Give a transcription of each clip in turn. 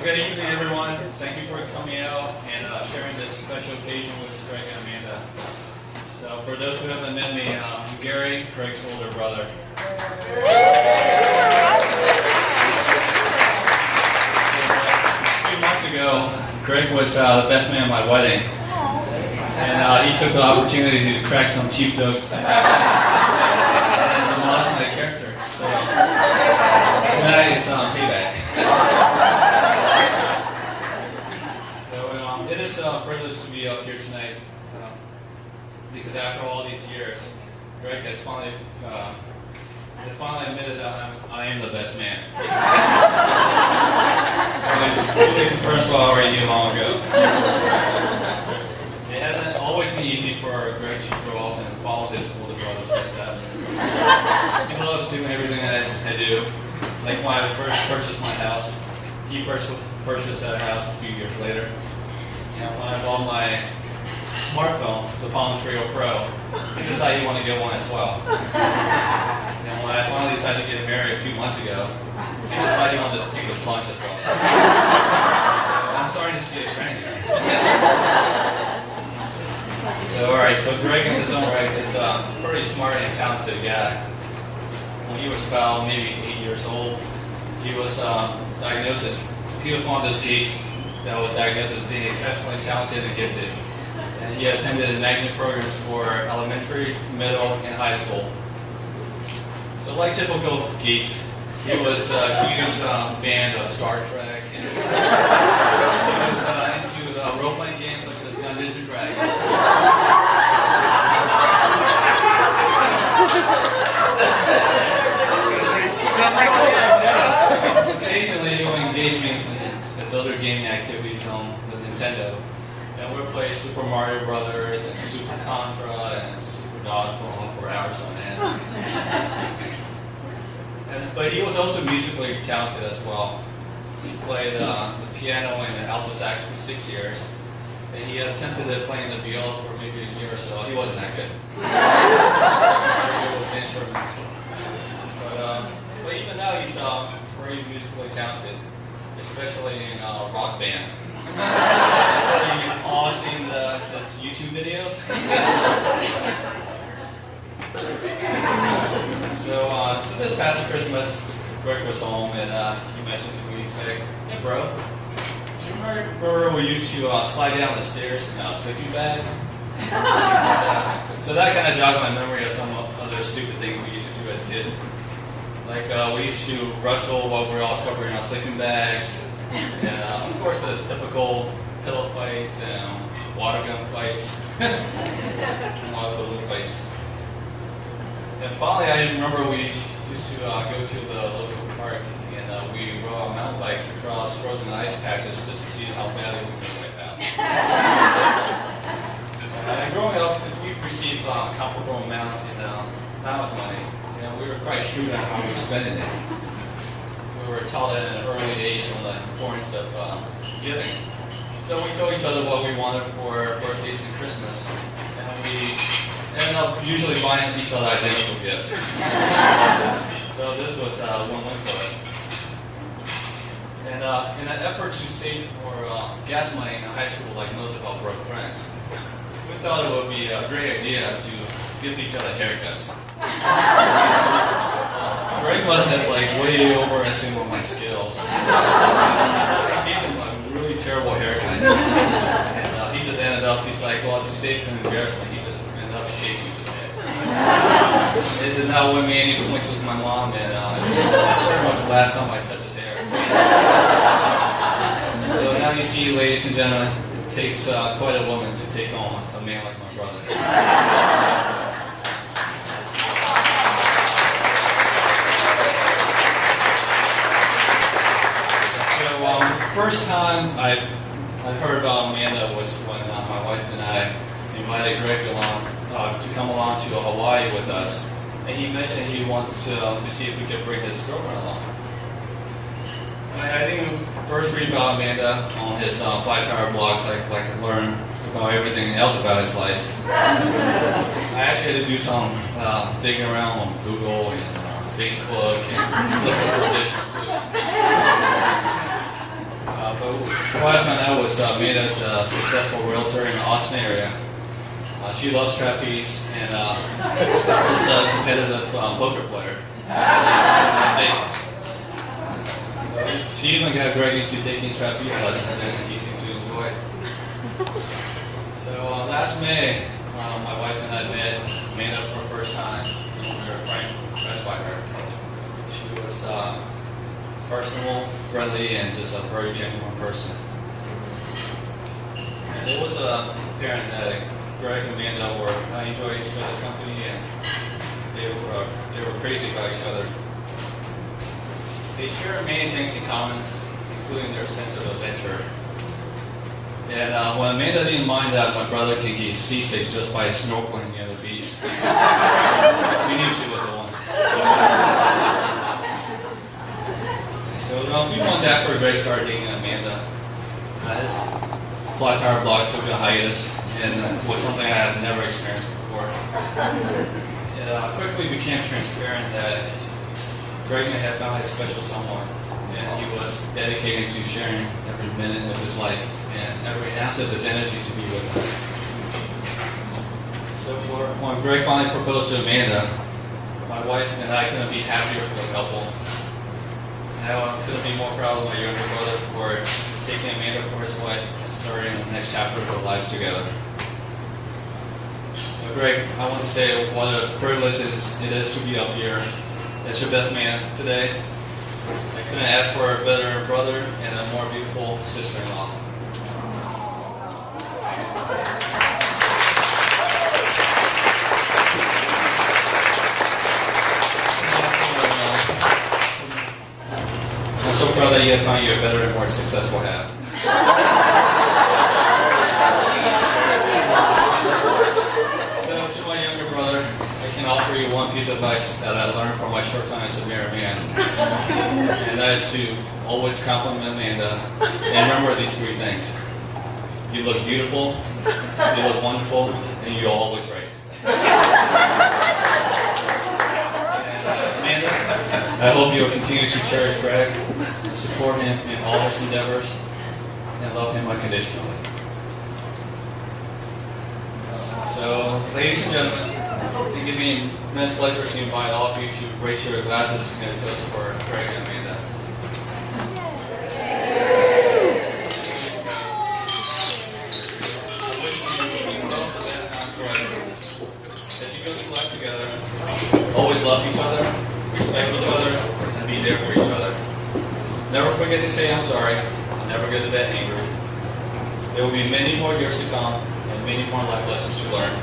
Good evening, everyone. Thank you for coming out and sharing this special occasion with Greg and Amanda. So, for those who haven't met me, I'm Gary, Greg's older brother. So, a few months ago, Greg was the best man at my wedding, and he took the opportunity to crack some cheap jokes and demolish my character. So, tonight it's payback. It is a privilege to be up here tonight because after all these years, Greg has finally admitted that I am the best man. Which really confirms what I already knew long ago. It hasn't always been easy for Greg to grow up and follow his older brother's footsteps. He loves doing everything I do. Like when I first purchased my house, he purchased that house a few years later. And when I bought my smartphone, the Palm Treo Pro, he decided he wanted to get one as well. And when I finally decided to get married a few months ago, he decided he wanted to take the plunge as well. So I'm starting to see a trend here. So alright, so Greg in his own right is a pretty smart and talented guy. When he was about maybe 8 years old, he was diagnosed. He was one of those geeks that was diagnosed as being exceptionally talented and gifted. And he attended magnet programs for elementary, middle, and high school. So like typical geeks, he was a huge fan of Star Trek. And he was into role-playing games such as Dungeons and Dragons. Occasionally he would engage me in his other gaming activities on the Nintendo. And we would play Super Mario Brothers and Super Contra and Super Dodgeball for hours on end. But he was also musically talented as well. He played the piano and the alto sax for 6 years. And he attempted at playing the viola for maybe a year or so. He wasn't that good. It was instruments. But even now he's very musically talented, especially in rock band. You've all seen those YouTube videos. So this past Christmas, Greg was home and he mentioned to me, he said, "Hey bro, do you remember we used to slide down the stairs in a sleeping bag?" So that kind of jogged my memory of some other stupid things we used to do as kids. Like we used to wrestle while we were all covered in our sleeping bags. And of course the typical pillow fights and water gun fights, and water balloon fights. And finally I remember we used to go to the local park and we rode our mountain bikes across frozen ice patches just to see how badly we could wipe out. And growing up, we received comparable amounts in allowance money. And we were quite shrewd on how we were spending it. We were taught at an early age on the importance of giving. So we told each other what we wanted for birthdays and Christmas, and we ended up usually buying each other identical gifts. So this was a win-win for us. And in an effort to save for gas money in high school like most of our broke friends, we thought it would be a great idea to give each other haircuts. Greg must have way overestimated my skills. I gave him a really terrible haircut. And he just ended up, he's like, well, to save him embarrassment, he just ended up shaking his head. It did not win me any points with my mom, and it was pretty much the last time I touched his hair. So now you see, ladies and gentlemen, it takes quite a woman to take on a man like my brother. First time I heard about Amanda was when my wife and I invited Greg along to come along to Hawaii with us, and he mentioned he wanted to see if we could bring his girlfriend along. I didn't first read about Amanda on his Fly Tower blogs, like to learn about everything else about his life. I actually had to do some digging around on Google and Facebook and looking for additional clues. what I found out was Amanda's a successful realtor in the Austin area. She loves trapeze and is a competitive poker player. She even got Greg into taking trapeze lessons, and he seemed to enjoy it. So last May, my wife and I met Amanda for the first time, and we were quite impressed by her. She was personable, friendly, and just a very genuine person. And it was apparent that Greg and Amanda enjoyed each other's company, and they were crazy about each other. They share many things in common, including their sense of adventure. And when Amanda didn't mind that my brother can get seasick just by snorkeling near the beach, we knew she was the one. So a few months after Greg started dating Amanda, his flat tire blogs took a hiatus, and was something I had never experienced before. It quickly became transparent that Greg had found his special someone, and he was dedicated to sharing every minute of his life and every ounce of his energy to be with her. So when Greg finally proposed to Amanda, my wife and I couldn't be happier for the couple. Now I couldn't be more proud of my younger brother for taking Amanda for his wife and starting the next chapter of their lives together. So Greg, I want to say what a privilege it is to be up here as your best man today. I couldn't ask for a better brother and a more beautiful sister-in-law. I'm so proud that you have found you a better and more successful half. So to my younger brother, I can offer you one piece of advice that I learned from my short time as a married man. And that is to always compliment Amanda and remember these three things. You look beautiful, you look wonderful, and you're always right. Amanda, I hope you will continue to cherish Greg, support him in all his endeavors, and love him unconditionally. So, ladies and gentlemen, it gives me immense pleasure to invite all of you to raise your glasses and toast for Greg and Amanda. I wish you both the best time forever. As you go through life together, always love each other, respect each other, and be there for each other. Never forget to say I'm sorry, never go to bed angry. There will be many more years to come, and many more life lessons to learn.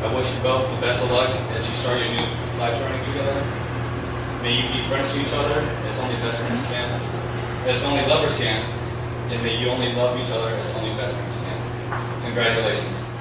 I wish you both the best of luck as you start your new life journey together. May you be friends to each other as only best friends can, as only lovers can, and may you only love each other as only best friends can. Congratulations.